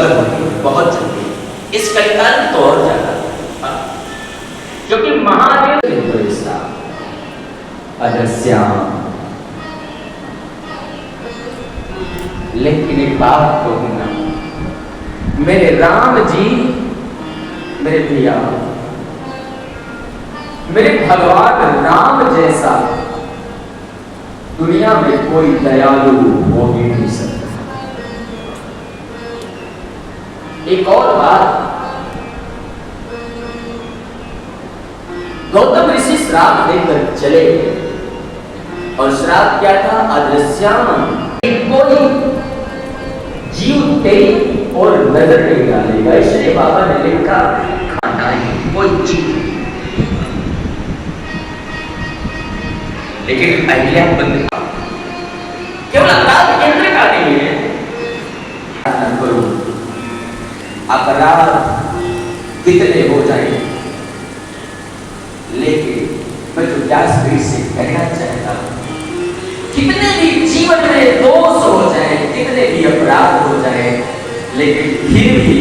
सफल होती है बहुत जल्दी। इस कलिकाल में तो और ज्यादा, क्योंकि महादेव अजस्याम। लेकिन एक बात कहूंगा, मेरे राम जी, मेरे भैया, मेरे भगवान राम जैसा दुनिया में कोई दयालु हो ही नहीं सकता। एक और बात, गौतम ऋषि श्राप देकर चले और श्राप क्या था? अदृश्याम, कोई जीव तेरी और नजर नहीं डालेगा। इसलिए बाबा ने लिखा खाना ही कोई जीव। लेकिन अहिल्या बंद केवल अपराध केंद्र का नहीं है। अपराध कितने हो जाए, लेकिन मैं तो व्यासपीठ से कहना चाहता हूं, कितने भी जीवन में दोष हो जाए, कितने भी अपराध हो जाए, लेकिन फिर भी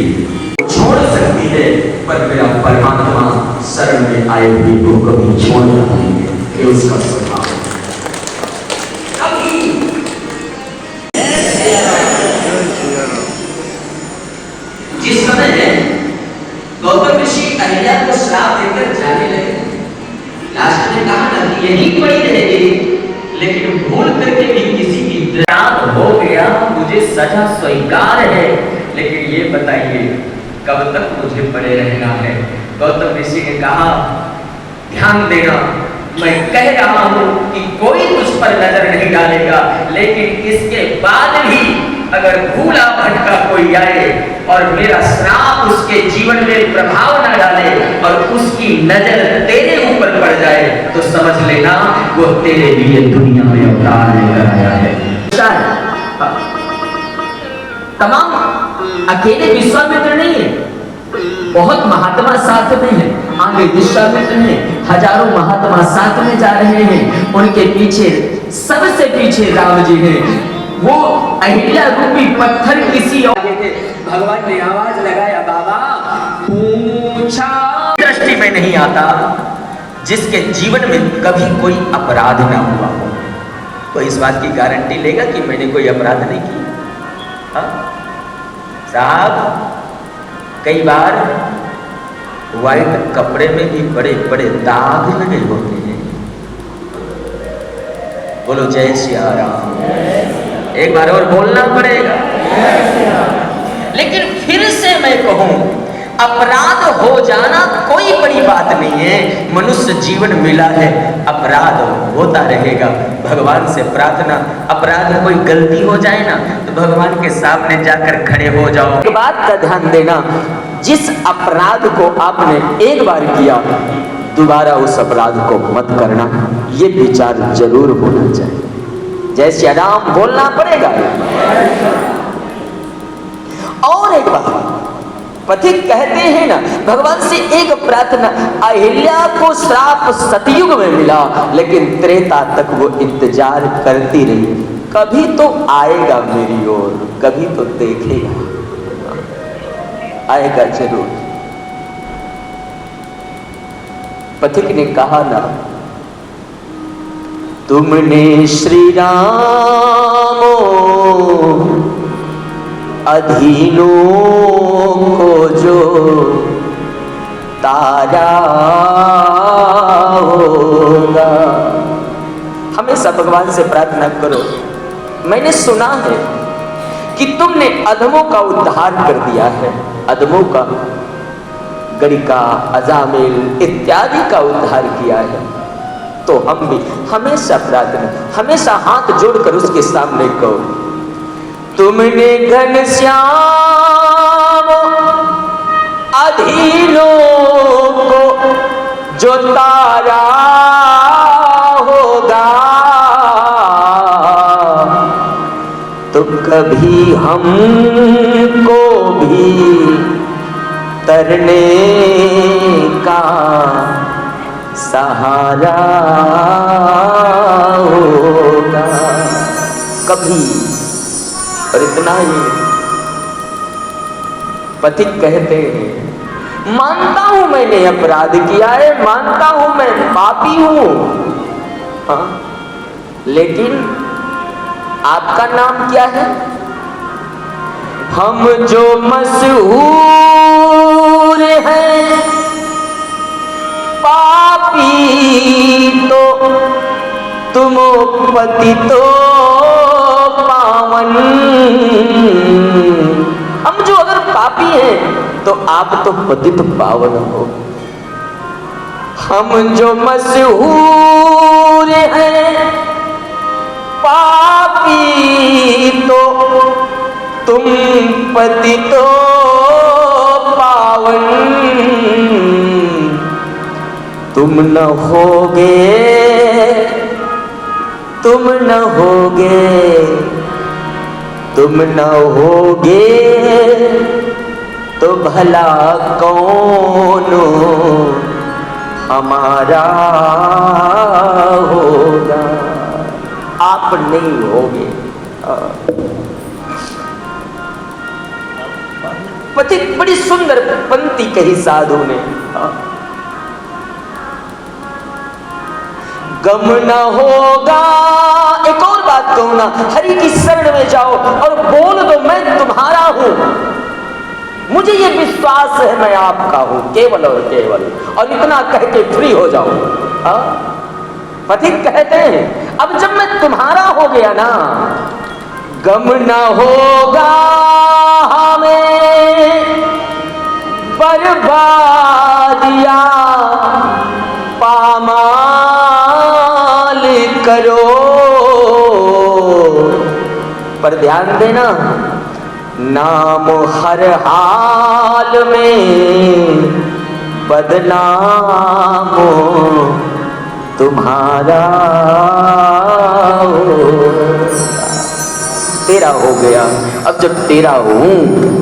छोड़ सकती है, पर मेरा परमात्मा शरण में आए हुए को कभी छोड़ना नहीं है। ये उसका स्वभाव है। कभी जिस समय गौतम ऋषि अहिल्या को श्राप देकर जाने लगे, लास्ट में कहा ना कि यही पड़ी रहेगी, लेकिन भूल करके भी किसी की अपराध हो गया, मुझे सजा स्वीकार है, लेकिन ये बताइए कब तक मुझे पड़े रहना है? गौतम ऋषि ने कहा, ध्यान देना, मैं कह रहा हूं कि कोई तुझ पर नजर नहीं डालेगा, लेकिन इसके बाद भी अगर भूला भटका कोई आए और मेरा श्राप उसके जीवन में प्रभाव न डाले और उसकी नजर तेरे ऊपर पड़ जाए, तो समझ लेना वो तेरे लिए दुनिया में अवतार लेकर आया है। तमाम अकेले विश्वामित्र नहीं है, बहुत महात्मा साथ में है। आगे विश्वामित्र हैं, हजारों महात्मा साथ में जा रहे हैं, उनके पीछे सबसे पीछे राम जी हैं। वो अहिल्या रूपी पत्थर किसी और थे। भगवान ने आवाज लगाया, बाबा पूछा। दृष्टि में नहीं आता जिसके जीवन में कभी कोई अपराध ना हुआ हो, तो इस बात की गारंटी लेगा कि मैंने कोई अपराध नहीं किया? साहब, कई बार व्हाइट कपड़े में भी बड़े बड़े दाग लगे होते हैं। बोलो जय सिया राम। एक बार और बोलना पड़ेगा। लेकिन फिर से मैं कहूं, अपराध हो जाना कोई बड़ी बात नहीं है। मनुष्य जीवन मिला है, अपराध होता रहेगा। भगवान से प्रार्थना, अपराध में कोई गलती हो जाए ना, तो भगवान के सामने जाकर खड़े हो जाओ। एक बात का ध्यान देना, जिस अपराध को आपने एक बार किया, दोबारा उस अपराध को मत करना, ये विचार जरूर होना चाहिए। जय श्री राम बोलना पड़ेगा। और एक बात, पथिक कहते हैं ना, भगवान से एक प्रार्थना, अहिल्या को श्राप सतयुग में मिला, लेकिन त्रेता तक वो इंतजार करती रही, कभी तो आएगा मेरी ओर, कभी तो देखेगा, आएगा जरूर। पथिक ने कहा ना, तुमने श्री राम अधीनों को जो तारा होगा। हमेशा भगवान से प्रार्थना करो। मैंने सुना है कि तुमने अधमों का उद्धार कर दिया है, अधमों का, गणिका, अजामिल इत्यादि का उद्धार किया है, तो हम भी हमेशा प्रार्थना, हमेशा हाथ जोड़कर उसके सामने कहो, तुमने घनश्याम अधीनों को जो तारा होगा, तो कभी हमको भी तरने का सहारा होगा। कभी, और इतना ही पथिक कहते हैं मानता हूं मैंने अपराध किया है, मानता हूं मैं पापी हूं, हाँ, लेकिन आपका नाम क्या है? हम जो मशहूर हैं पापी तो तुम पति तो पावन। हम जो अगर पापी हैं तो आप तो पतित पावन हो। हम जो मशहूर हैं पापी तो तुम पति तो पावन। तुम न होगे, तुम न होगे, तुम न होगे तो भला कौन हमारा होगा? आप नहीं होगे। पति बड़ी सुंदर पंक्ति कही साधु ने, गम न होगा। एक और बात कहूं ना, हरि की शरण में जाओ और बोल दो मैं तुम्हारा हूं, मुझे ये विश्वास है मैं आपका हूं केवल और केवल, और इतना कह के फ्री हो जाओ। पथिक कहते हैं अब जब मैं तुम्हारा हो गया ना, गम न होगा हमें बर्बादिया पामाल करो। पर ध्यान देना, नाम हर हाल में बदनाम तुम्हारा तेरा हो गया। अब जब तेरा हूं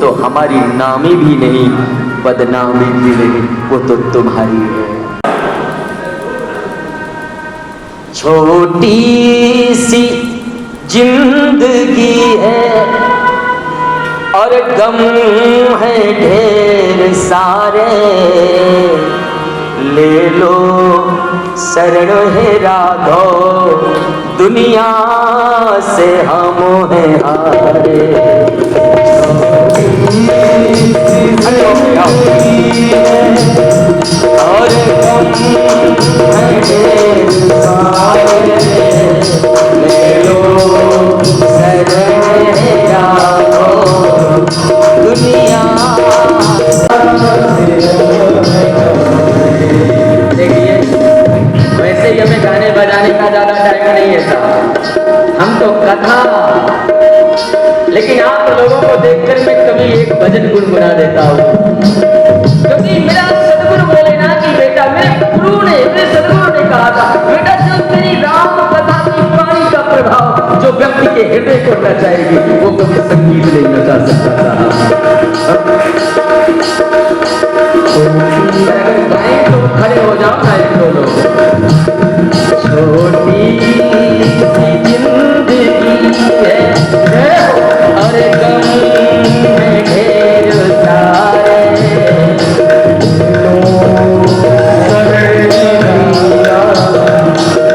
तो हमारी नामी भी नहीं, बदनामी भी नहीं, वो तो तुम्हारी है। छोटी सी जिंदगी है और गम है ढेर सारे, ले लो शरण है राघव दुनिया से हम हैं हारे। और गम है ढेर सारे, ले लो शरण है राघव दुनिया। देखिए वैसे ही हमें गाने बजाने का ज्यादा टाइम नहीं है साहब, हम तो कथा, लेकिन आप लोगों को देखकर मैं कभी एक भजन गुनगुना देता हूँ, क्योंकि मेरा सदगुरु बोले ना कि बेटा, मेरे गुरु ने, मेरे सदगुरु ने कहा था बेटा जो तेरी राम कथा की वाणी का प्रभाव जो व्यक्ति के हृदय को नचाएगी वो कभी संगीत नहीं नचा सकता था। अगर गाएं तो खड़े हो जाओ ना एक दो लोग। छोटी सी जिंदगी है और गम है ढेर सारे,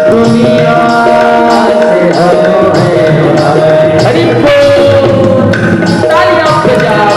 दुनिया से हम हैं हरि बोल। तालियां बजाओ।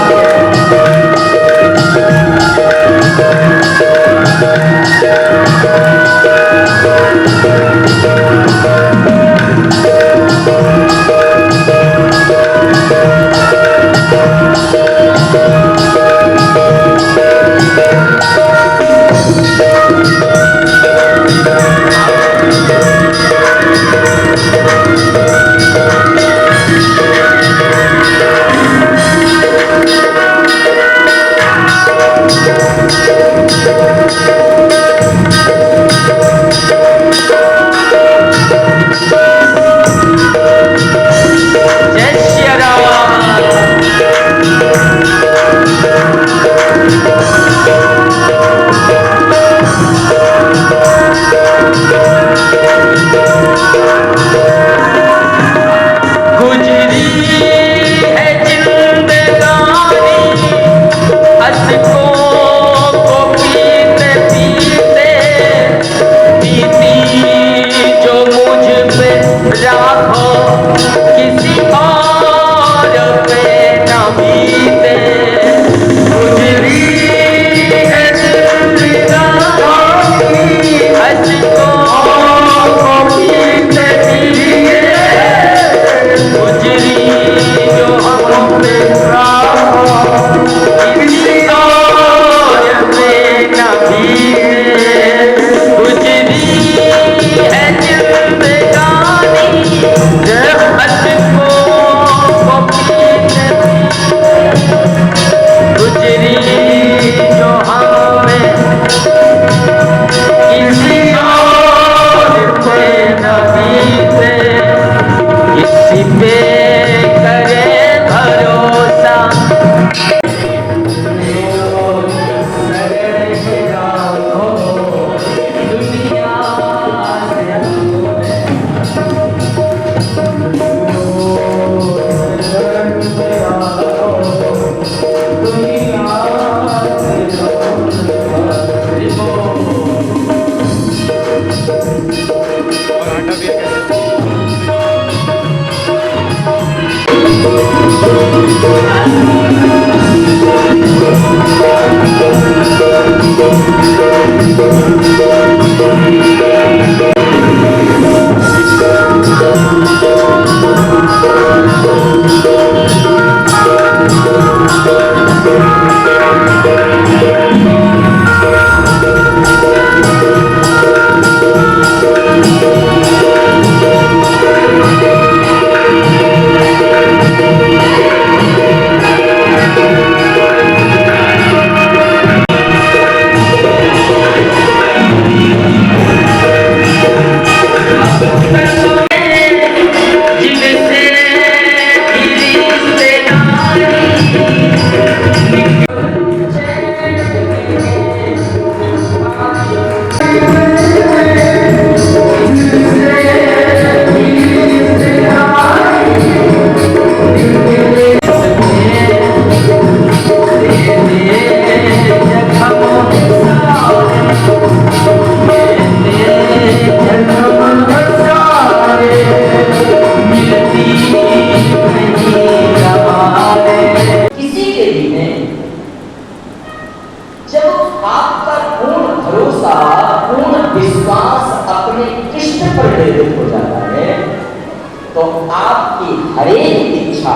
तो आपकी हर एक इच्छा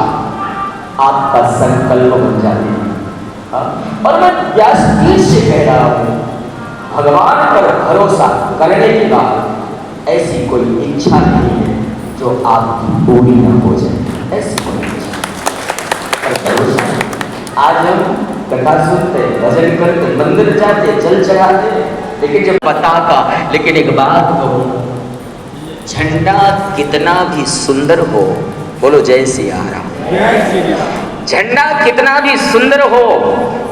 आपका संकल्प बन जाती है। और मैं व्यासपीठ से कह रहा हूं, भगवान पर भरोसा करने के बाद ऐसी कोई इच्छा नहीं है जो आपकी पूरी ना हो जाए। ऐसी कोई इच्छा पर भरोसा। आज हम कथा सुनते, भजन करते, मंदिर जाते, जल चढ़ाते, लेकिन जब पताका, लेकिन एक बात कहूं, झंडा कितना भी सुंदर हो, बोलो जय सिया राम, झंडा कितना भी सुंदर हो,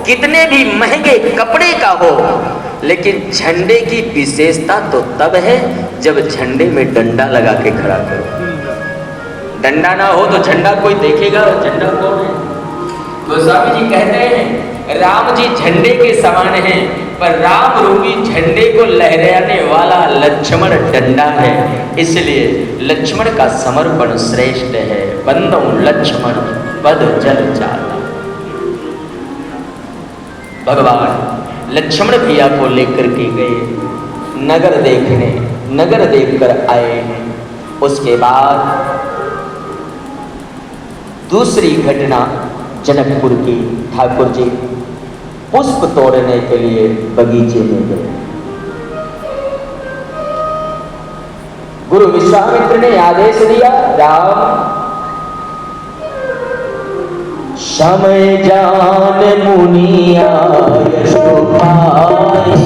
कितने भी महंगे कपड़े का हो, लेकिन झंडे की विशेषता तो तब है जब झंडे में डंडा लगा के खड़ा करो। डंडा ना हो तो झंडा कोई देखेगा, झंडा कौन है? गोस्वामी जी कहते हैं राम जी झंडे के समान हैं, पर राम रूपी झंडे को लहराने वाला लक्ष्मण डंडा है, इसलिए लक्ष्मण का समर्पण श्रेष्ठ है। बंदो लक्ष्मण पद जल जाला। भगवान लक्ष्मण भैया को लेकर के गए नगर देखने, नगर देखकर आए। उसके बाद दूसरी घटना जनकपुर की, ठाकुर जी पुष्प तोड़ने के लिए बगीचे में गए। गुरु विश्वामित्र ने आदेश दिया, राम समय जान मुनिया यशो पाए,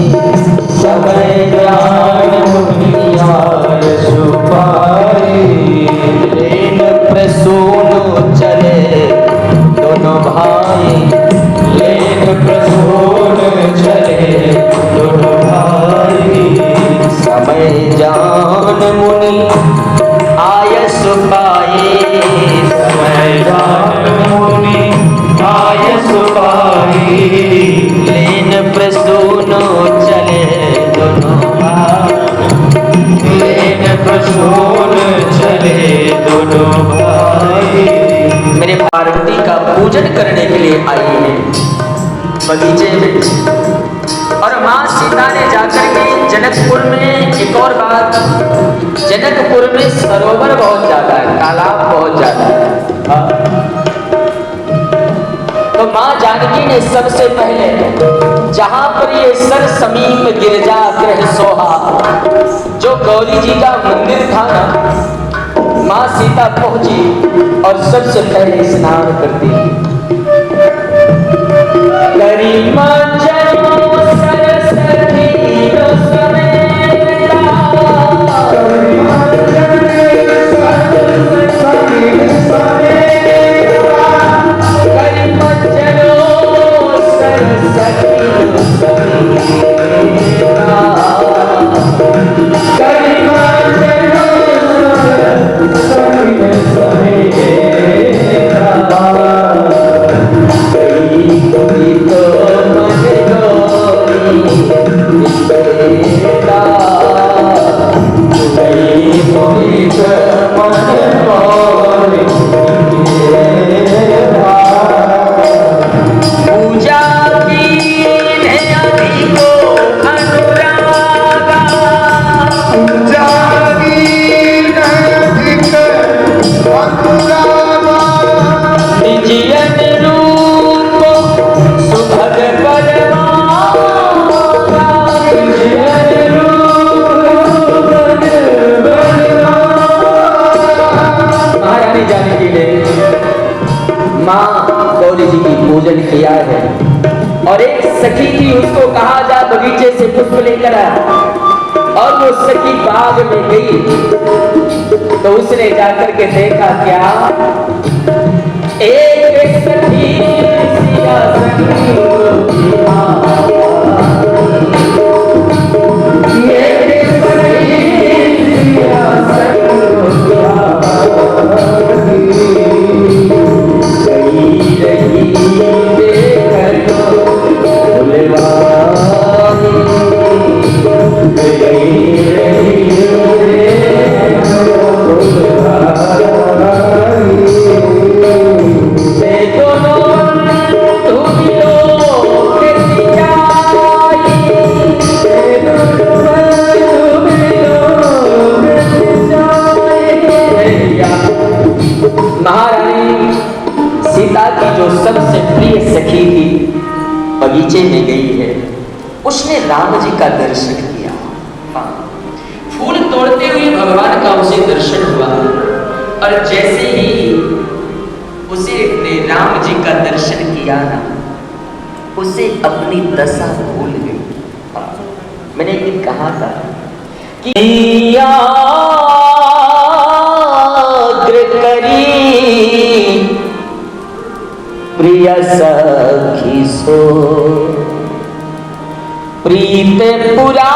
समय जान मुनिया यशो पाए, लेन प्रसून चले दोनों भाई, लेन प्रसून चले दोनों भाई, समय जान मुनि आयस पाए, समय जान मुनि आयस पाए, लेन प्रसून चले दोनों भाई, लेन प्रसून चले दोनों भाई। मेरे पार्वती का पूजन करने के लिए आई है बगीचे में। और माँ सीता ने जाकर के जनकपुर में, एक और बात, जनकपुर में सरोवर बहुत ज्यादा है, तालाब बहुत ज्यादा है। तो माँ जानकी ने सबसे पहले जहां पर ये सर समीप गिरजा ग्रह सोहा, जो गौरी जी का मंदिर था ना, माँ सीता पहुंची और सबसे पहले स्नान करती। करी मंजनो सरस्वती रो समेता, करी मंजनो सरस्वती रो समेता, करी मंजनो सरस्वती रो समेता, करी मंजनो सरस्वती रो समेता। और एक सखी थी, उसको कहा जा बगीचे से पुष्प लेकर आ। और वो सखी बाग में गई तो उसने जाकर के देखा क्या, एक सखी सिया सखी बगीचे में गई है, उसने राम जी का दर्शन किया। फूल तोड़ते हुए भगवान का उसे दर्शन हुआ और जैसे ही उसे अपने राम जी का दर्शन किया ना, उसे अपनी दशा भूल गई। मैंने एक दिन कहा था कि प्रिय सखी सो प्रीत पुरातनो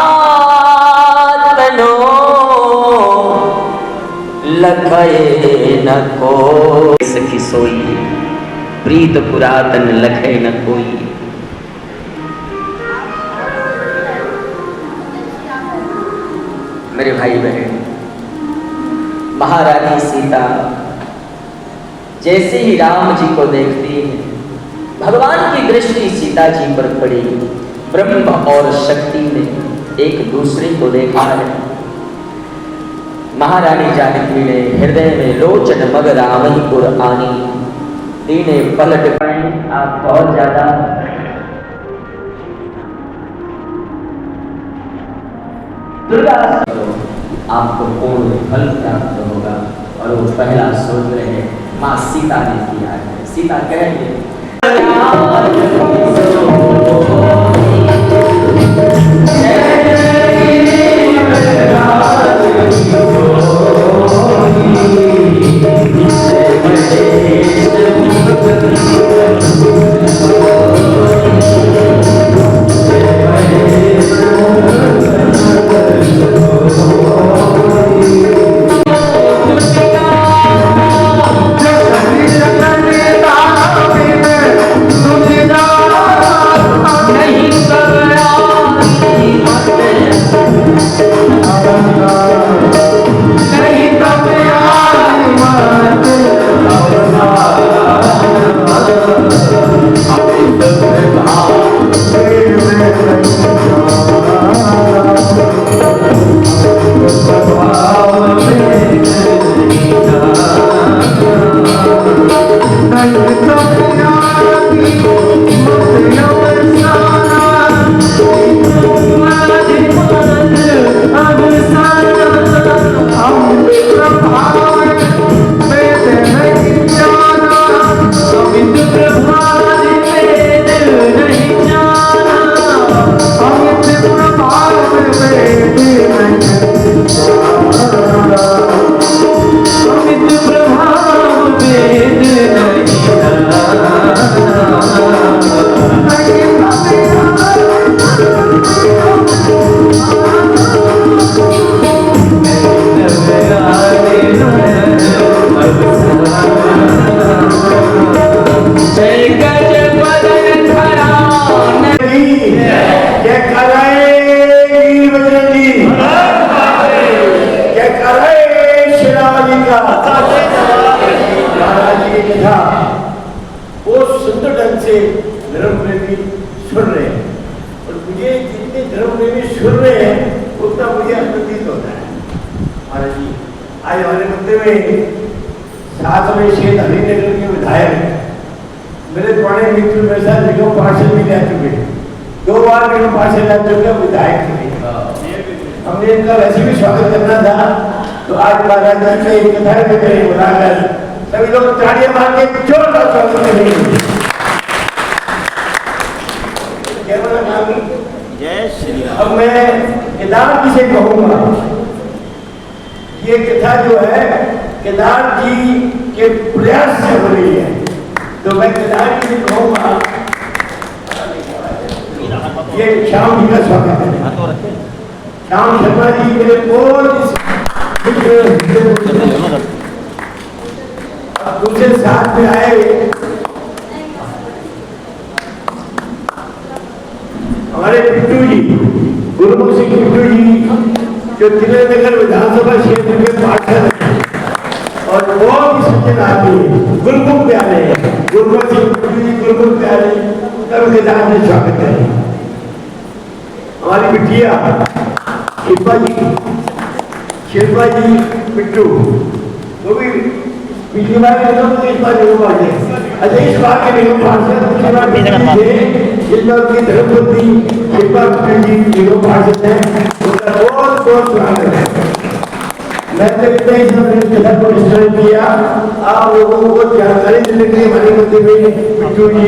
लखए न को। सखी सोई प्रीत पुरातन लखे न कोई। मेरे भाई बहन, महारानी सीता जैसे ही राम जी को देखती है, भगवान की दृष्टि सीता जी पर पड़ी। ब्रह्म और शक्ति ने एक दूसरे को देखा है। महारानी जानकी ने हृदय में लोचन मग रावही पुर आनी, दीने पलट पाए। आप बहुत ज्यादा दुर्गा आपको पूर्ण फल प्राप्त होगा। और वो पहला सूत्र है माँ सीता ने किया है। सीता कह रही है हमने इनका वैसे भी स्वागत करना था, तो आज महाराज जी ने एक कथा में कहीं बुलाकर सभी लोग तालियां मार के जोरदार स्वागत करेंगे। कैमरा नाम जय श्री राम। अब मैं केदार जी से कहूँगा, ये कथा जो है केदार जी के प्रयास से हो रही है, तो मैं केदार जी से कहूँगा, ये श्याम जी का स्वागत है। श्याम शर्मा जी मेरे दूसरे साथ में आए हमारे पिट्टू जी, गुरमुख सिंह पिट्टू जी, जो त्रिनगर विधानसभा क्षेत्र के पार्षद हैं और बहुत ही सज्जन आदमी है, गुरमुख प्यारे गुरमुख सिंह पिट्टू जी, गुरमुख प्यारे, तब के साथ में स्वागत करें। हमारी बिटिया शिल्पा जी पिट्टू, वो भी पिछली बार के लोग इस बार निगम पार्षद, अच्छा इस बार के निगम पार्षद पिछली बार इस बार की धर्मपत्नी शिल्पा जी निगम पार्षद है, उनका बहुत बहुत स्वागत है। मैं तो इतना ही सब कथा को विस्तृत किया, आप लोगों को जानकारी देने के लिए हमारे मध्य में पिट्टू जी,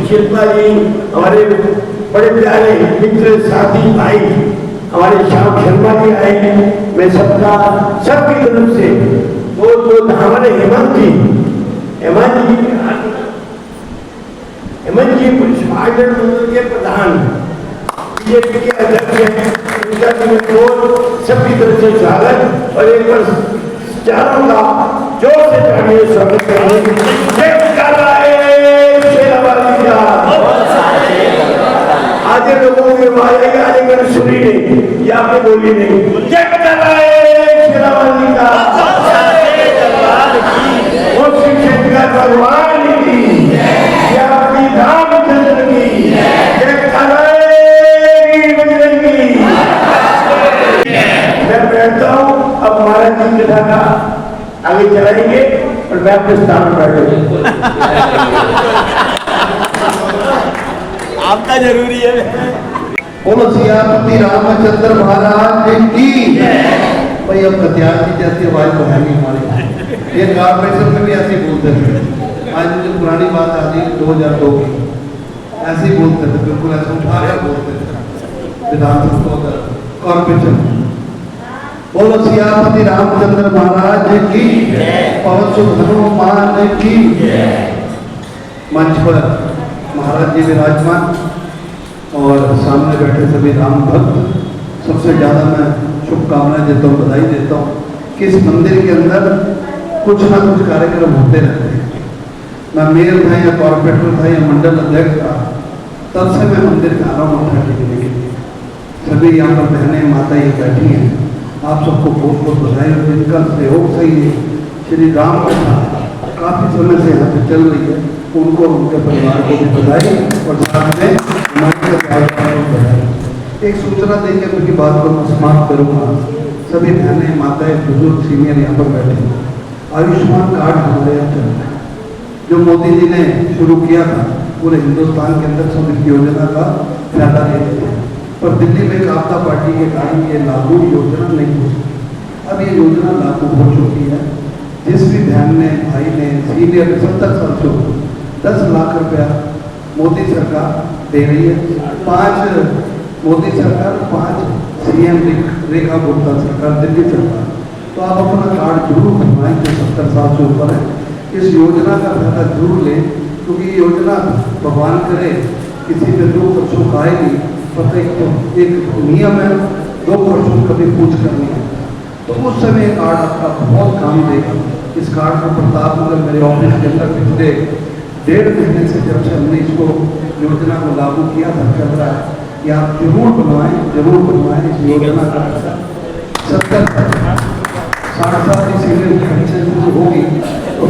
शिल्पा जी, हमारे बड़े प्यारे मित्र साथी भाई हमारे श्याम शर्मा जी आए हैं। मैं सबकी तरफ से वो हमारे हेमंत जी आर्डर के प्रधान बीजेपी के अध्यक्ष हैं, उनका सबकी तरफ से स्वागत और एक बार चारों का जोर से तालियों से स्वागत करेंगे। आज लोगों के मारे गाने मैंने सुनी नहीं, या आपने बोली नहीं। जय शेरावाली का, और शिक्षक भगवान की, या अपनी रामचंद्र की, जय बजरंगी। मैं बैठता हूँ, अब महाराज जी कथा का आगे चलाएंगे और मैं अपने स्थान पर बैठूंगा। आपका जरूरी है। बोलो सियापति रामचंद्र महाराज की। भाई अब कत्यार की जैसी आवाज तो है नहीं हमारी, ये कारपोरेशन में भी ऐसे बोलते थे। आज मुझे पुरानी बात आ गई 2002 की, ऐसे ही बोलते थे, बिल्कुल ऐसे उठा कर बोलते थे विधानसभा कारपोरेशन। बोलो सियापति रामचंद्र महाराज की, पवन सुख हनुमान की। मंच पर महाराज जी विराजमान और सामने बैठे सभी राम भक्त, सबसे ज़्यादा मैं शुभकामनाएं देता हूँ, बधाई देता हूँ कि इस मंदिर के अंदर कुछ ना कुछ कार्यक्रम होते रहते हैं। मैं मेयर था या कॉर्पोरेटर था या मंडल अध्यक्ष था, तब से मैं मंदिर में आ रहा हूँ मत्था टेकने के लिए। सभी यहाँ पर बहनें माता ये बैठी हैं, आप सबको बहुत बहुत बधाई। और जिनका सहयोग सही है, श्री राम कथा काफ़ी समय से यहाँ पे चल रही है, उनको उनके परिवार को भी बधाई और साथ में हमारे एक सूचना देंगे उनकी बात को मैं समाप्त करूँगा। सभी बहनें माताएं बुजुर्ग सीनियर यहाँ पर बैठे हैं। आयुष्मान कार्ड हमारे यहाँ चल रहा है, जो मोदी जी ने शुरू किया था, पूरे हिंदुस्तान के अंदर सब इस योजना का फायदा ले रहे हैं, पर दिल्ली में एक आपदा पार्टी के कारण ये लागू योजना नहीं हो सकी। अब ये योजना लागू हो चुकी है। जिस भी बहन ने, भाई ने, सीनियर 70 साल से 10 लाख रुपया मोदी सरकार दे रही है। 5 मोदी सरकार, 5 सीएम रेखा गुप्ता सरकार, दिल्ली सरकार। तो आप अपना कार्ड जरूर बनवाएं जो 70 साल से ऊपर है। इस योजना का फायदा जरूर लें, क्योंकि ये योजना भगवान करे किसी पे 2 खर्चों का आएगी, पता एक नियम है, 2 खर्चों कभी पूछ करनी है, तो उस समय कार्ड आपका बहुत काम देगा। इस कार्ड का प्रताप नगर मेरे ऑफिस के अंदर पिछले 1.5 महीने से जब से हमने इसको योजना को लागू किया था चल रहा है कि आप जरूर बनवाएं इस योजना का। 70 60 साल की सीनियर पेंशन होगी तो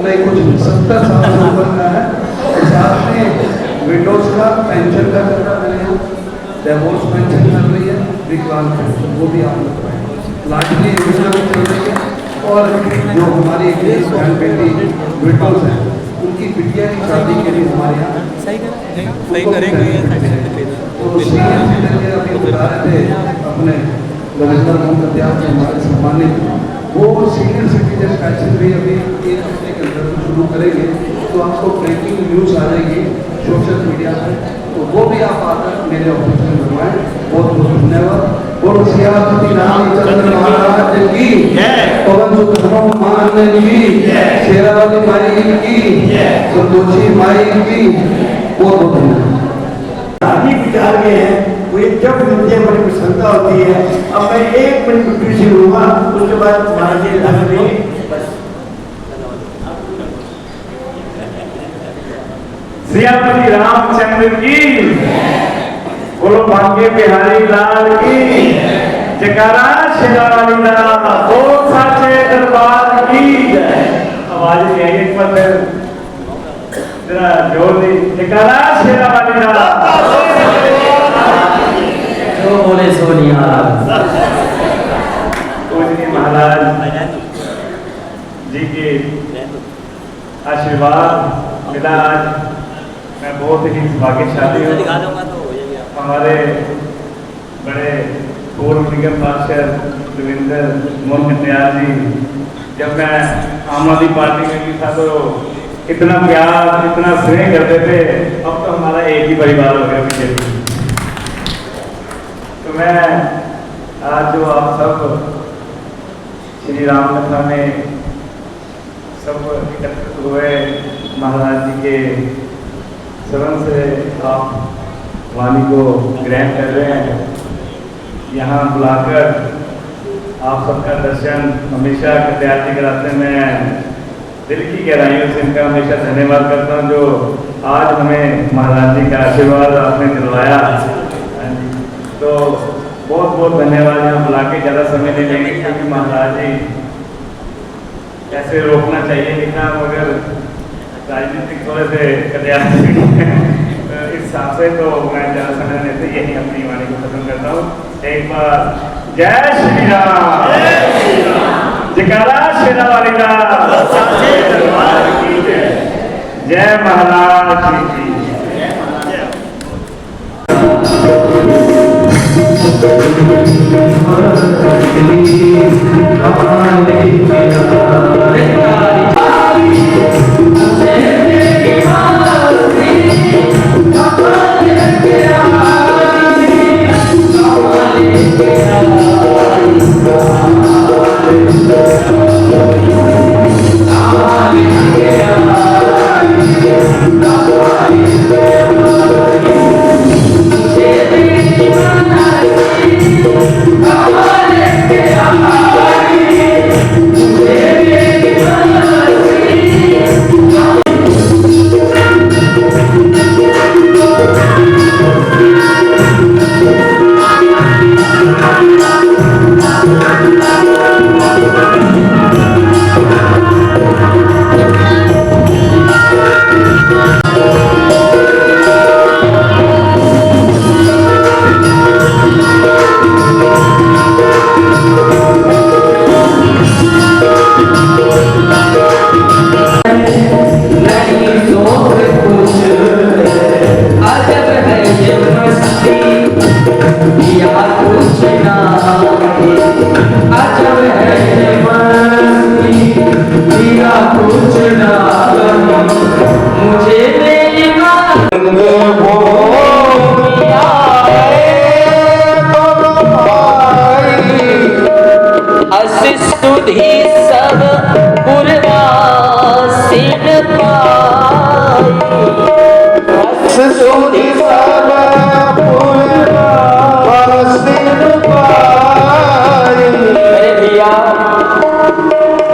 नहीं, कुछ 70 साल से ऊपर का है। और साथ में विंडोज का पेंशन का चल रहा है, डिवोर्स पेंशन चल रही है, विकलांग पेंशन वो भी आप लोग पाएंगे। लाडली योजना भी चल रही है। और जो हमारी बहन बेटी विंडोज है, उनकी बिटिया की शादी के लिए हमारे यहाँ सही करेंगे। तो सीनियर सिटीजन अभी बता रहे थे अपने रविंद्र मोहन कत्याल से हमारे सम्मानित, वो सीनियर सिटीजन पेंशन भी अभी 1 हफ्ते के अंदर शुरू करेंगे। तो आपको ब्रेकिंग न्यूज़ आ जाएगी, सोशल मीडिया पे, तो वो भी आप आकर मेरे ऑफिस में बनवाएं। बहुत बहुत धन्यवाद। बोलो सियापति रामचंद्र महाराज की, पवन सुत हनुमान की, शेरावाली माई की, संतोषी माई की, बहुत बहुत धन्यवाद। आगे विचार के हैं मुझे जब विद्या बड़ी प्रसन्नता होती है। अब मैं एक मिनट बिट्टू से लूंगा, उसके बाद महाराज जी लगा देंगे। सियापति रामचंद्र की, बोलो भाग्य बिहारी लाल की, जयकारा शेरावाली दा, बोल साचे दरबार की। आवाज नहीं आई, एक बार जरा जोर दी, जयकारा शेरावाली दा। जो बोले सोनिया। पूजनीय महाराज जी के आशीर्वाद मिला आज, मैं बहुत ही भाग्यशाली हूँ। हमारे बड़े पूर्व निगम पार्षद देवेंद्र मोहन कटियार जी, जब मैं आम आदमी पार्टी में भी था तो इतना प्यार, इतना स्नेह करते थे। अब तो हमारा एक ही परिवार हो गया पीछे। तो मैं आज जो आप सब श्री राम कथा में सब एकत्रित हुए, महाराज जी के शरण से आप वाणी को ग्रहण कर रहे हैं, यहाँ बुलाकर आप सबका दर्शन हमेशा कटियार जी कराते। मैं दिल की गहराइयों से इनका हमेशा धन्यवाद करता हूँ, जो आज हमें महाराज जी का आशीर्वाद आपने दिलवाया। तो बहुत बहुत धन्यवाद। यहाँ बुला के ज़्यादा समय नहीं लेंगे, क्योंकि महाराज जी ऐसे रोकना चाहिए लिखना, मगर राजनीतिक थोड़े से कटियार इस हिसाब से तो मैं ज़्यादा समय लेते यही अपनी वाणी को खत्म करता हूँ। एक बार जय श्री राम, जयकारा शेरावाली दा, जय महाराज जी की।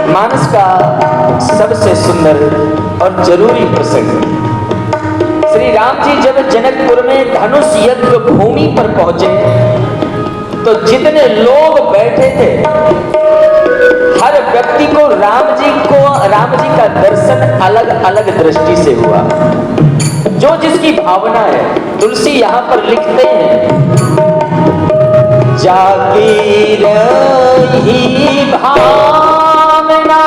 मानस का सबसे सुंदर और जरूरी प्रसंग। श्री राम जी जब जनकपुर में धनुष यज्ञ भूमि पर पहुंचे तो जितने लोग बैठे थे हर व्यक्ति को राम जी का दर्शन अलग अलग दृष्टि से हुआ। जो जिसकी भावना है, तुलसी यहाँ पर लिखते हैं, जागी रही भावना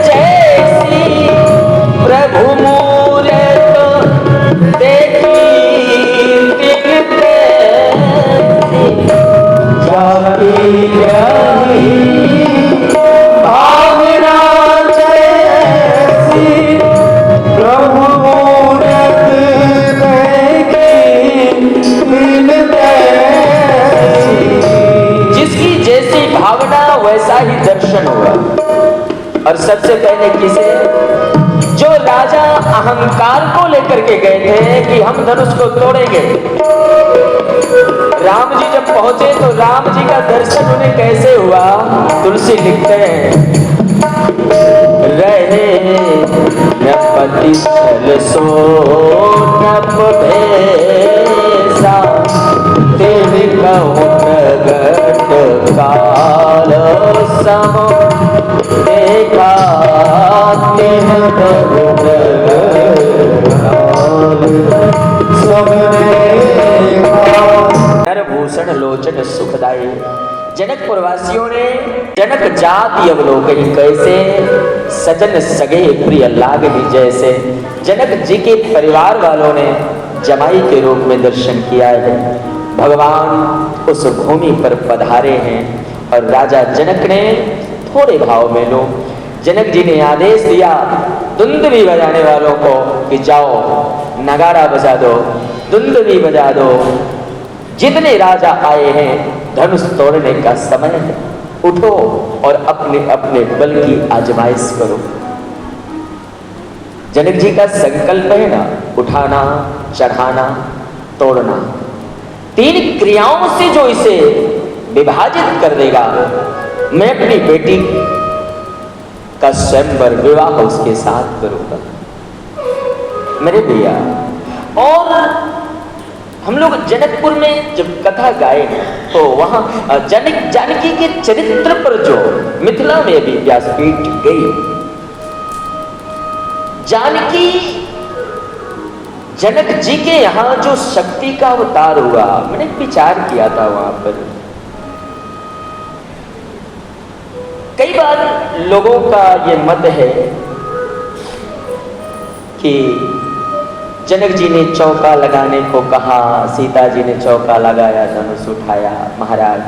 जैसी प्रभु मूरत देखी दिखते, जागी रही भावना जैसी प्रभु मूरत सबसे पहले किसे? जो राजा अहंकार को लेकर के गए थे कि हम धनुष को तोड़ेंगे। राम जी जब पहुंचे तो राम जी का दर्शन उन्हें कैसे हुआ? तुलसी लिखते हैं, रहे नपति छल सो नप भेसा, तेरे कहूँ प्रगट काल सम, देखा तेह बहु प्रगट काल सम देखा। नरभूषण लोचन सुखदाई। जनकपुर वासियों ने जनक जाति अवलोकन कैसे, सजन सगे प्रिय लागनी जैसे। जनक जी के परिवार वालों ने जमाई के रूप में दर्शन किया है। भगवान उस भूमि पर पधारे हैं और राजा जनक ने थोड़े भाव में लो। जनक जी ने आदेश दिया दुंदुभी बजाने वालों को कि जाओ नगाड़ा बजा दो, दुंदुभी बजा दो। जितने राजा आए हैं धनुष तोड़ने का समय है, उठो और अपने अपने बल की आजमाइश करो। जनक जी का संकल्प है ना, उठाना, चढ़ाना, तोड़ना। 3 क्रियाओं से जो इसे विभाजित कर देगा, मैं अपनी बेटी का स्वयंवर विवाह उसके साथ करूंगा। मेरे भैया, और हम लोग जनकपुर में जब कथा गाए तो वहां जानकी के चरित्र पर जो मिथिला में भी व्यासपीठ गई, जानकी जनक जी के यहाँ जो शक्ति का अवतार हुआ, मैंने विचार किया था वहां पर। कई बार लोगों का ये मत है कि जनक जी ने चौका लगाने को कहा, सीता जी ने चौका लगाया, धनुष उठाया। महाराज,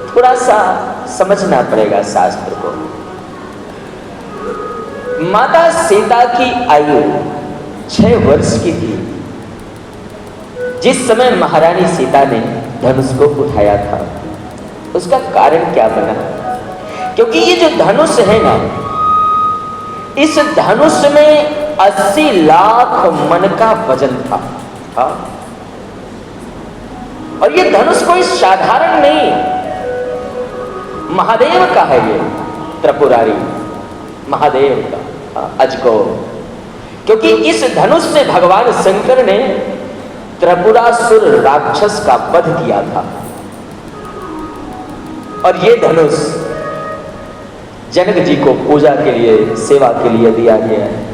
थोड़ा सा समझना पड़ेगा शास्त्र को। माता सीता की आयु 6 वर्ष की थी जिस समय महारानी सीता ने धनुष को उठाया था। उसका कारण क्या बना? क्योंकि ये जो धनुष है ना, इस धनुष में 80 लाख मन का वजन था। और ये धनुष कोई साधारण नहीं, महादेव का है। ये त्रिपुरारी महादेव का अजगौर। क्योंकि इस धनुष से भगवान शंकर ने त्रिपुरासुर राक्षस का वध किया था। और ये धनुष जनक जी को पूजा के लिए, सेवा के लिए दिया गया है।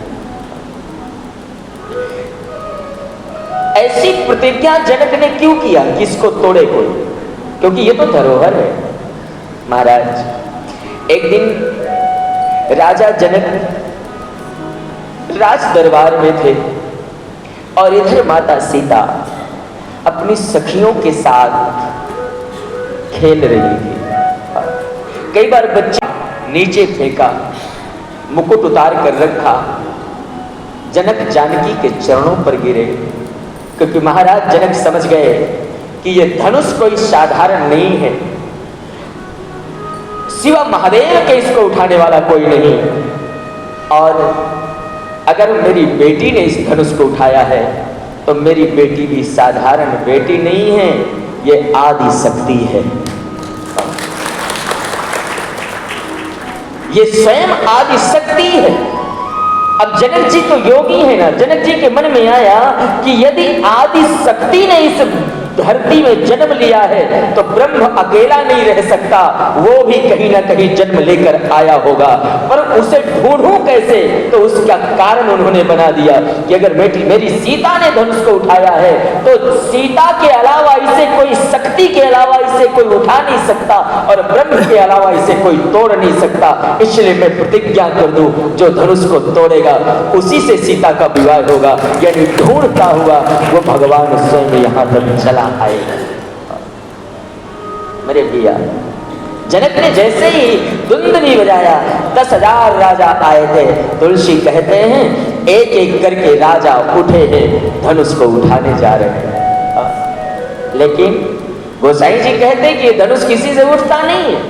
ऐसी प्रतिज्ञा जनक ने क्यों किया कि इसको तोड़े कोई? क्योंकि ये तो धरोहर है। महाराज, एक दिन राजा जनक राज दरबार में थे और इधर माता सीता अपनी सखियों के साथ खेल रही थी। कई बार बच्चे नीचे फेंका, मुकुट उतार कर रखा, जनक जानकी के चरणों पर गिरे। क्योंकि महाराज जनक समझ गए कि यह धनुष कोई साधारण नहीं है, सिवा महादेव के इसको उठाने वाला कोई नहीं। और अगर मेरी बेटी ने इस धनुष को उठाया है तो मेरी बेटी भी साधारण बेटी नहीं है, ये आदि शक्ति है। ये स्वयं आदि शक्ति है। अब जनक जी तो योगी है ना, जनक जी के मन में आया कि यदि आदि शक्ति ने इस धरती में जन्म लिया है तो ब्रह्म अकेला नहीं रह सकता, वो भी कहीं ना कहीं जन्म लेकर आया होगा। पर उसे ढूंढूं कैसे? तो उसका कारण उन्होंने बना दिया कि अगर मेरी सीता ने धनुष को उठाया है तो सीता के अलावा इसे कोई, शक्ति के अलावा इसे कोई उठा नहीं सकता और ब्रह्म के अलावा इसे कोई तोड़ नहीं सकता। इसलिए मैं प्रतिज्ञा कर दूं, जो धनुष को तोड़ेगा उसी से सीता का विवाह होगा। यानी ढूंढता हुआ वो भगवान स्वयं यहाँ तक चला आएगा। मेरे भैया, जनक ने जैसे ही दुंदुभी बजाया 10,000 राजा आए थे। तुलसी कहते हैं एक एक करके राजा उठे हैं, धनुष को उठाने जा रहे हैं। लेकिन गोसाई जी कहते हैं कि ये धनुष किसी से उठता नहीं है।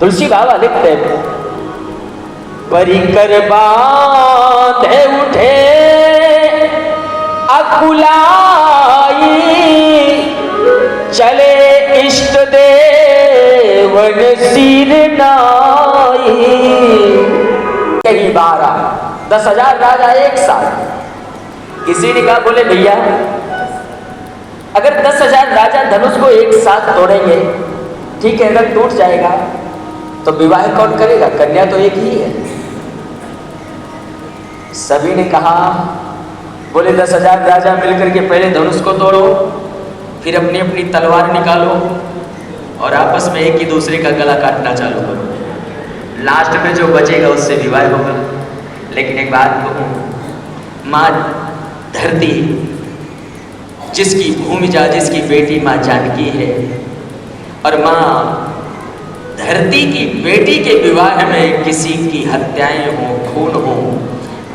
तुलसी बाबा लिखते परिकर बांधे उठे अकुलाई, चले इष्ट देवन सिर नाई। कहीं 12 10,000 राजा एक साथ। किसी ने कहा बोले भैया अगर 10,000 राजा धनुष को एक साथ तोड़ेंगे, ठीक है, अगर टूट जाएगा तो विवाह कौन करेगा? कन्या तो एक ही है। सभी ने कहा बोले 10,000 राजा मिलकर के पहले धनुष को तोड़ो, फिर अपनी अपनी तलवार निकालो और आपस में एक ही दूसरे का गला काटना चालू करो, लास्ट में जो बचेगा उससे विवाह होगा। लेकिन एक बात कहूं, माँ धरती जिसकी भूमिजा, जिसकी बेटी माँ जानकी है, और माँ धरती की बेटी के विवाह में किसी की हत्याएं हो, खून हो,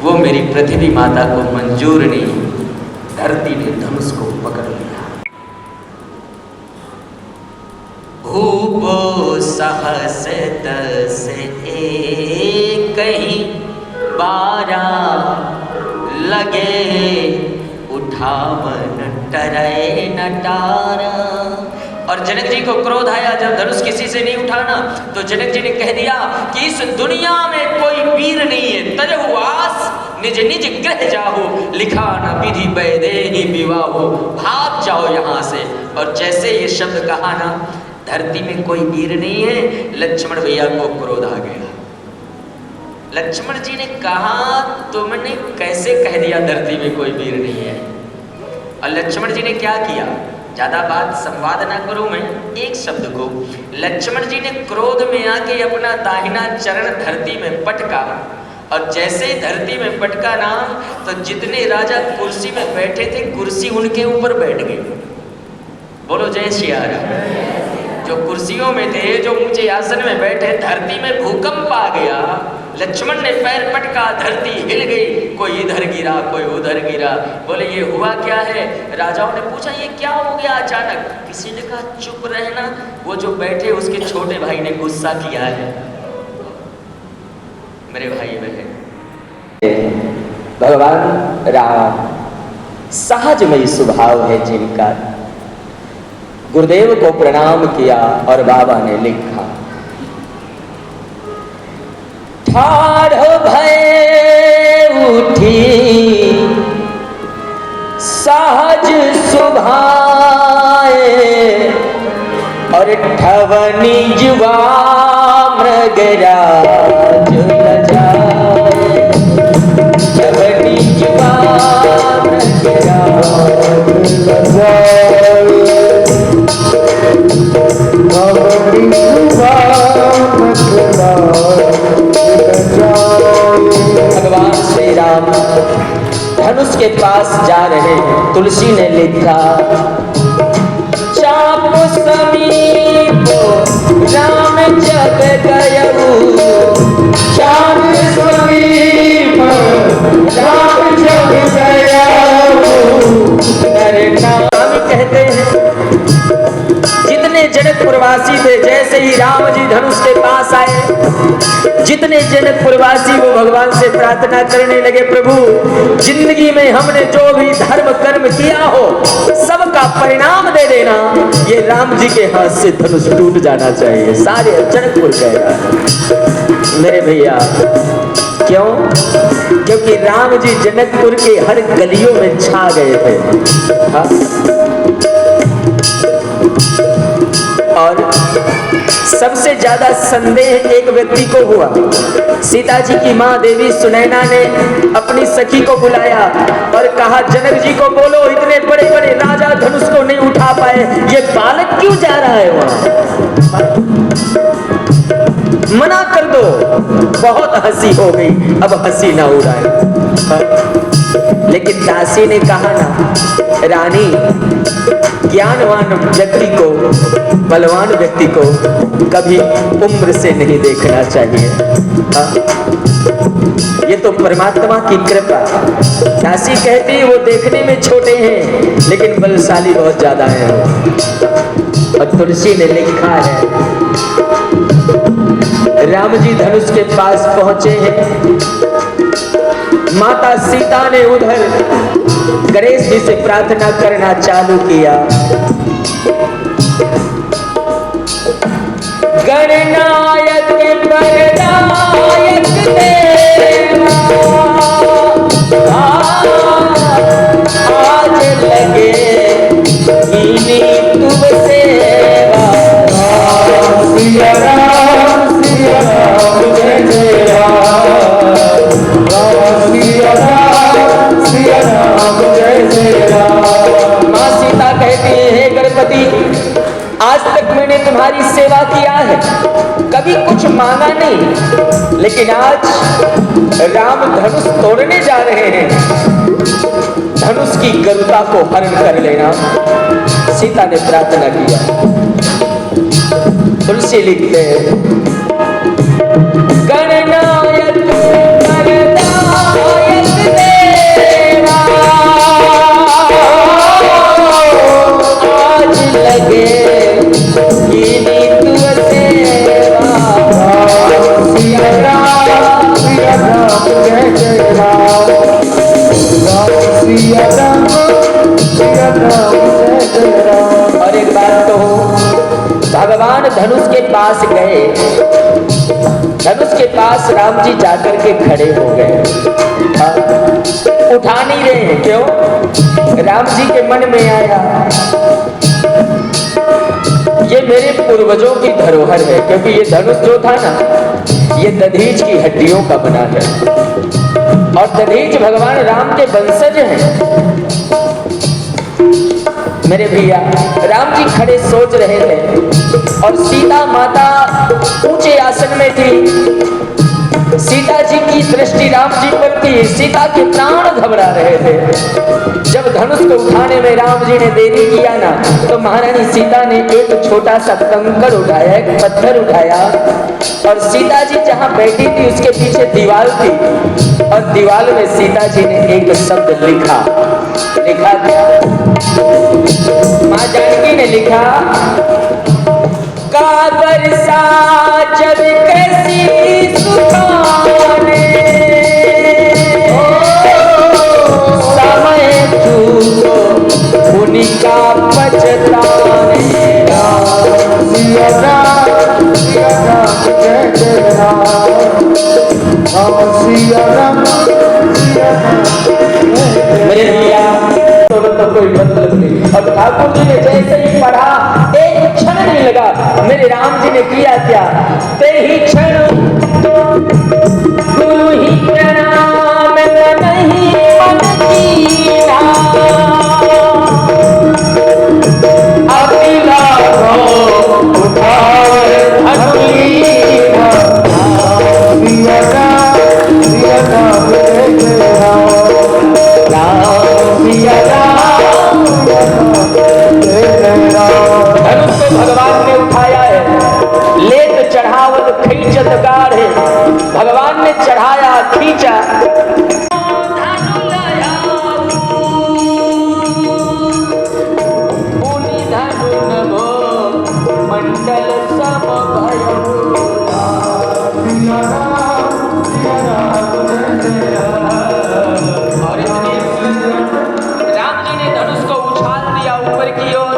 वो मेरी पृथ्वी माता को मंजूर नहीं। धरती ने धनुष को पकड़ लिया। भूपो सहस दस कहीं 12 लगे उठावन टरे नटारा। और जनक जी को क्रोध आया जब धनुष किसी से नहीं उठाना, तो जनक जी ने कह दिया कि इस दुनिया में कोई वीर नहीं है, तजहु आस निज निज ग्रह जाओ, लिखा न विधि वैदेही विवाहो, भाग जाओ यहाँ से। और जैसे ये शब्द कहा ना, धरती में कोई वीर नहीं है, लक्ष्मण भैया को क्रोध आ गया। लक्ष्मण जी ने कहा तुमने कैसे कह दिया धरती में कोई वीर नहीं है? और लक्ष्मण जी ने क्या किया? ज्यादा बात संवाद ना करूं मैं, एक शब्द को। लक्ष्मण जी ने क्रोध में आके अपना दाहिना चरण धरती में पटका, और जैसे ही धरती में पटका ना, तो जितने राजा कुर्सी में बैठे थे कुर्सी उनके ऊपर बैठ गई। बोलो जय श्री राम। जो कुर्सियों में थे, जो ऊंचे आसन में बैठे, धरती में भूकंप आ गया। लक्ष्मण ने पैर पटका, धरती हिल गई, कोई इधर गिरा, कोई उधर गिरा। बोले ये हुआ क्या है? राजाओं ने पूछा ये क्या हो गया अचानक? किसी ने कहा चुप रहना, वो जो बैठे उसके छोटे भाई ने गुस्सा किया है। मेरे भाई बहन, भगवान राम सहजमयी स्वभाव है जिनका, गुरुदेव को प्रणाम किया और बाबा ने लिखा ठाढ़ भय उठी सहज सुभाए, और ठवनी जुआ मृगराज न जाए, ठवनी जुआ मृगराज न जाए, भगवान श्री राम धनुष के पास जा रहे हैं। तुलसी ने लिखा चाप समीप राम जब गयऊ, चाप समीप राम जब गयऊ। नाम कहते हैं जितने जनकपुरवासी थे, जैसे ही राम जी धनुष के पास आए, जितने जनकपुरवासी वो भगवान से प्रार्थना करने लगे, प्रभु जिंदगी में हमने जो भी धर्म कर्म किया हो सबका परिणाम दे देना, ये राम जी के हाथ से धनुष टूट जाना चाहिए। सारे जनकपुर कह रहा है मेरे भैया, क्यों? क्योंकि राम जी जनकपुर के हर गलियों में छा गए थे। हाँ? और सबसे ज्यादा संदेह एक व्यक्ति को हुआ। सीता जी की माँ देवी सुनैना ने अपनी सखी को बुलाया और कहा जनक जी को बोलो इतने बड़े बड़े राजा धनुष को नहीं उठा पाए, ये बालक क्यों जा रहा है वहां? मना कर दो। बहुत हंसी हो गई, अब हंसी ना उड़ाए। लेकिन दासी ने कहा ना, रानी ज्ञानवान व्यक्ति को, बलवान व्यक्ति को कभी उम्र से नहीं देखना चाहिए। ये तो परमात्मा की कृपा। दासी कहती वो देखने में छोटे हैं लेकिन बलशाली बहुत ज्यादा है। और तुलसी ने लिखा है राम जी धनुष के पास पहुंचे हैं। माता सीता ने उधर गणेश जी से प्रार्थना करना चालू किया। गणनायक परनायक देवा आज लगे इन्हीं तुम सेवा। सिया राम जय जय राम, सिया राम जय जय राम। माँ सीता कहती है, हे गणपति, आज तक मैंने तुम्हारी सेवा किया है, कभी कुछ मांगा नहीं, लेकिन आज राम धनुष तोड़ने जा रहे हैं, धनुष की गरुता को हरण कर लेना। सीता ने प्रार्थना किया। तुलसी लिखते हैं, गणनायक परनायक देवा आज लगे इन्हीं तुम सेवा। सिया राम जय जय राम, सिया राम जय जय राम। और एक बात तो भगवान धनुष के पास गए, धनुष के पास राम जी जाकर के खड़े हो गए। उठा नहीं रहे हैं, क्यों? राम जी के मन में आया ये मेरे पूर्वजों की धरोहर है, क्योंकि ये धनुष जो था ना, ये दधीच की हड्डियों का बना है और दधीच भगवान राम के वंशज हैं। मेरे भैया राम जी खड़े सोच रहे थे और सीता माता ऊंचे आसन में थी। सीता जी की दृष्टि राम जी पर थी, सीता के प्राण घबरा रहे थे। जब धनुष को उठाने में राम जी ने देरी किया ना, तो महारानी सीता ने एक छोटा सा कंकड़ उठाया, एक पत्थर उठाया और सीता जी जहां बैठी थी उसके पीछे दीवार थी और दीवार में सीता जी ने एक शब्द लिखा। लिखा क्या? माँ जानकी ने लिखा, का बरसा जब कैसी सुखाने, समय चूको उनका पछताने। सिया राम जय जय राम, सिया राम मेरे भैया तो कोई मतलब नहीं। और ठाकुर जी ने जैसे ही पढ़ा, एक क्षण नहीं लगा, मेरे राम जी ने किया क्या? ते ही क्षण गुरु ही प्रणाम नहीं मन कीना, अकेला हो उठाए अकेला। सिया राम जय जय राम, सिया राम धनुष को भगवान ने उठाया है, लेत चढ़ावत खींचत गाढ़े, भगवान ने चढ़ाया खींचा। मंडल सब राम जी ने धनुष को उछाल दिया ऊपर की ओर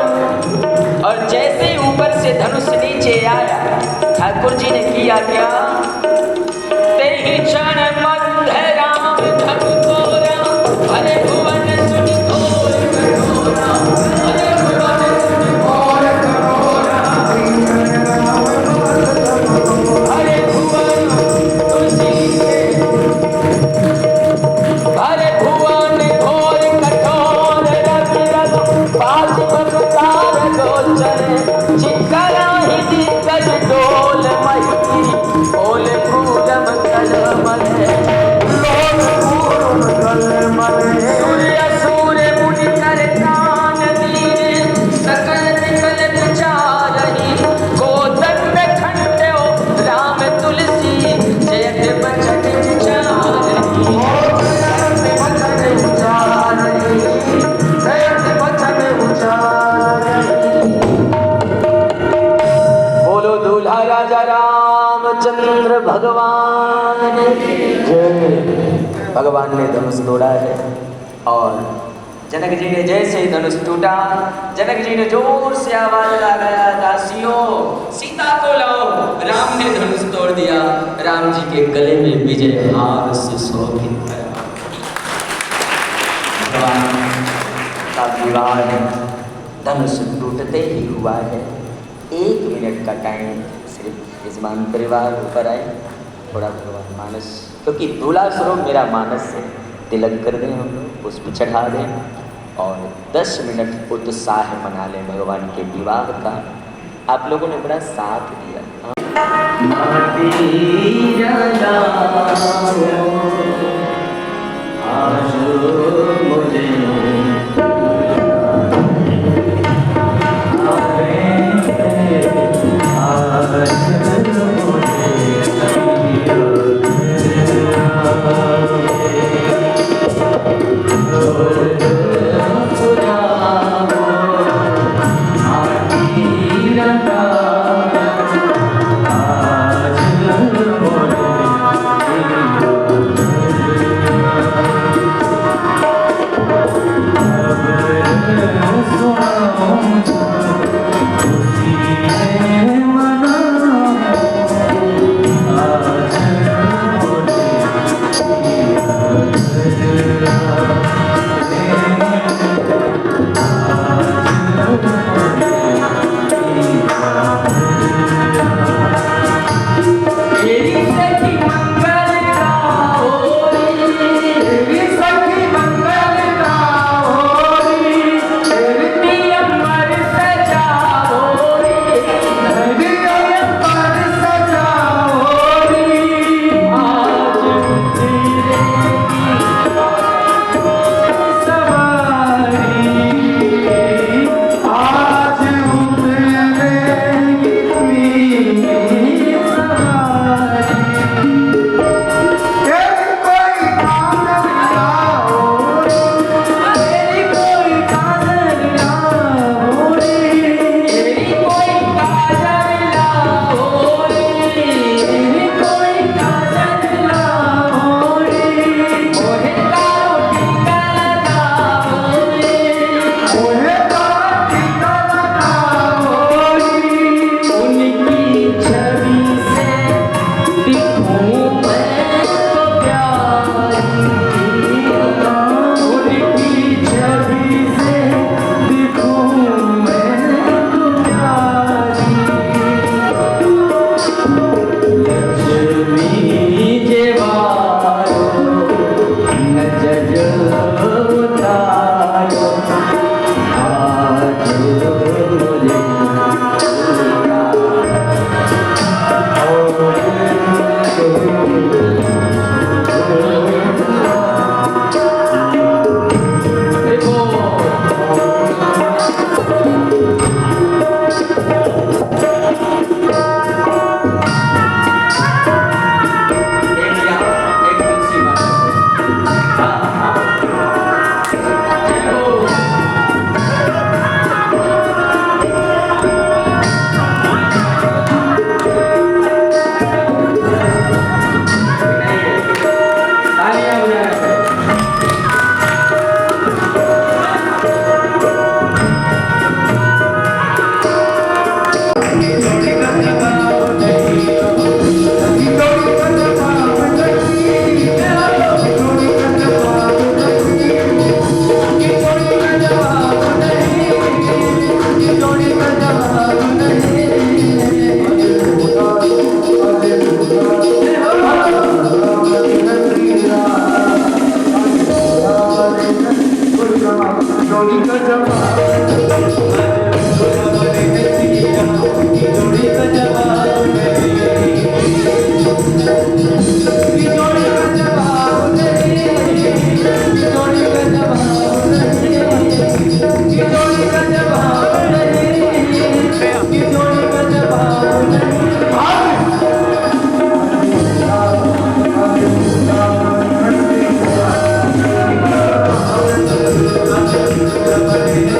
और जैसे ही ऊपर से धनुष नीचे आया, ठाकुर जी ने किया क्या? ते ही क्षण मध्य राम धनु तोरा, अरे भुवन सुनि घोर कठोरा, अरे भुवन सुनि घोर कठोरा, अरे भुवन तुलसी के, अरे भुवन घोर कठोर रवि रथ पास बरसार गोचर, चिकरा ही दिग्गज डोल मही भगवान ने धनुष तोड़ा है। और जनक जी ने जैसे ही धनुष टूटा, जनक जी ने जोर से आवाज लगाया, दासियों सीता को लाओ। राम ने धनुष तोड़ दिया, राम जी के गले में विजय हार सुशोभित है। भगवान का विवाह धनुष टूटते ही हुआ है। 1 मिनट का टाइम सिर्फ यजमान परिवार ऊपर आए, थोड़ा भगवान मानस, क्योंकि दूल्हा स्वरूप मेरा मानस है, तिलक कर दें, हम लोग पुष्प चढ़ा दें और 10 मिनट उत्साह मना लें भगवान के विवाह का। आप लोगों ने बड़ा साथ दिया।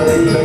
Thank you.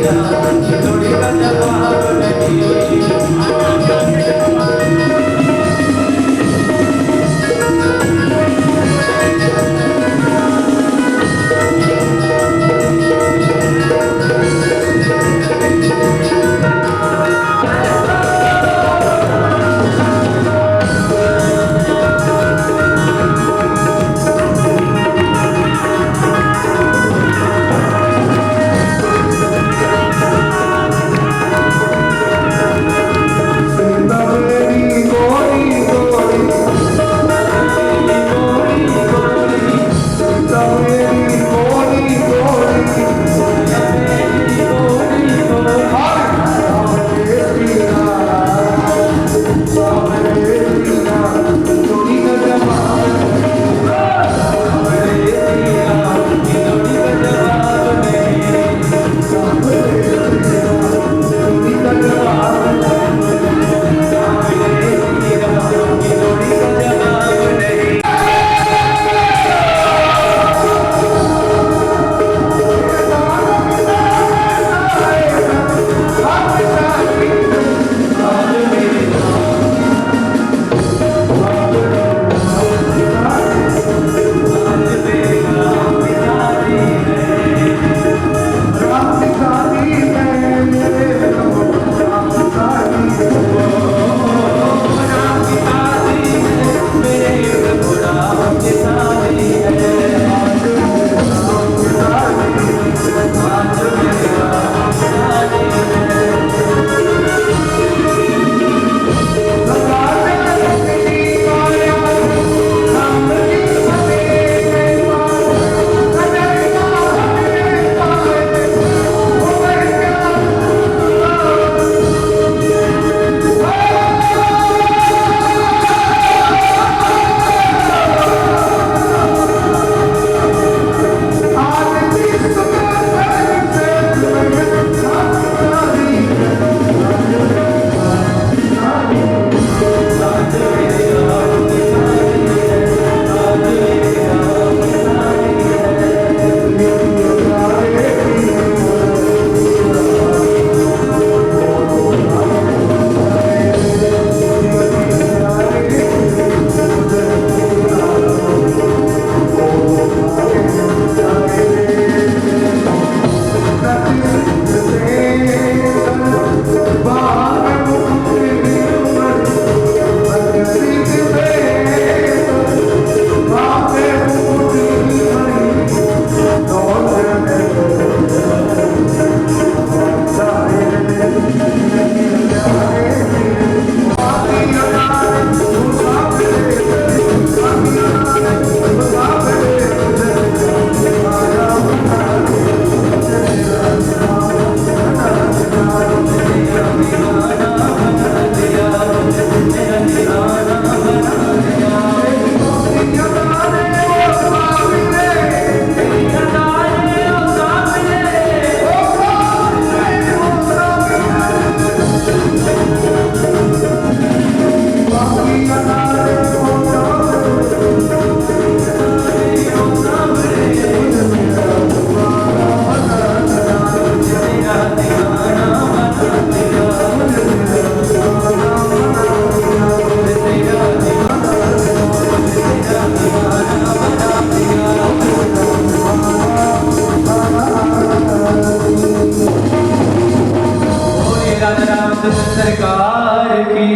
सरकार की।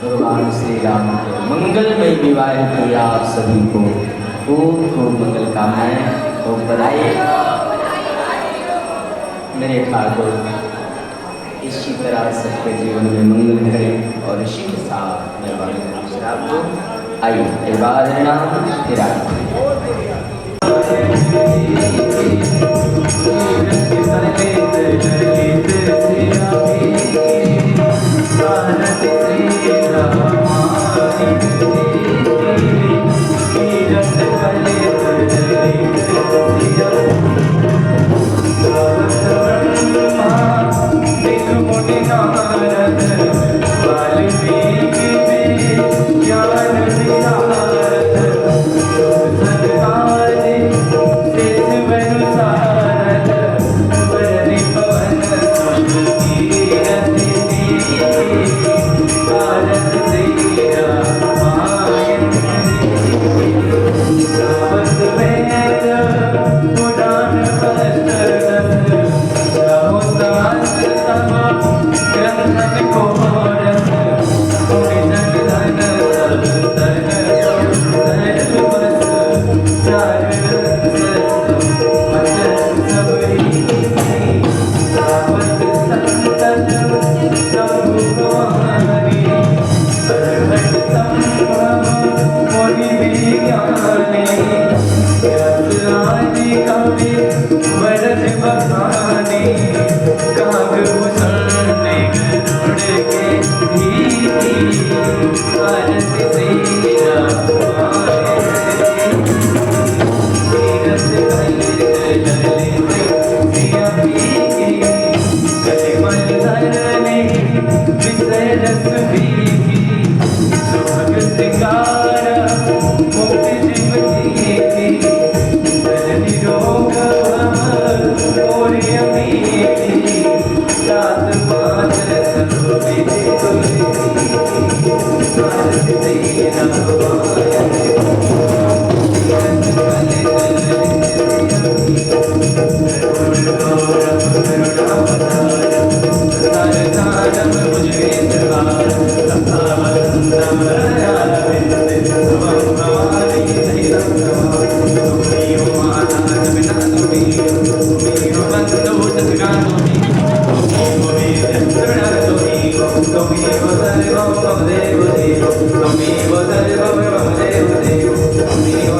भगवान श्री राम के मंगलमय विवाह की आप सभी को खूब खूब मंगल कामनाएं और बधाई। मेरे ठाकुर इसी तरह सबके जीवन में मंगल करें और इसी के साथ मैं वाणी को आइए एक बार नाम फिर Conmigo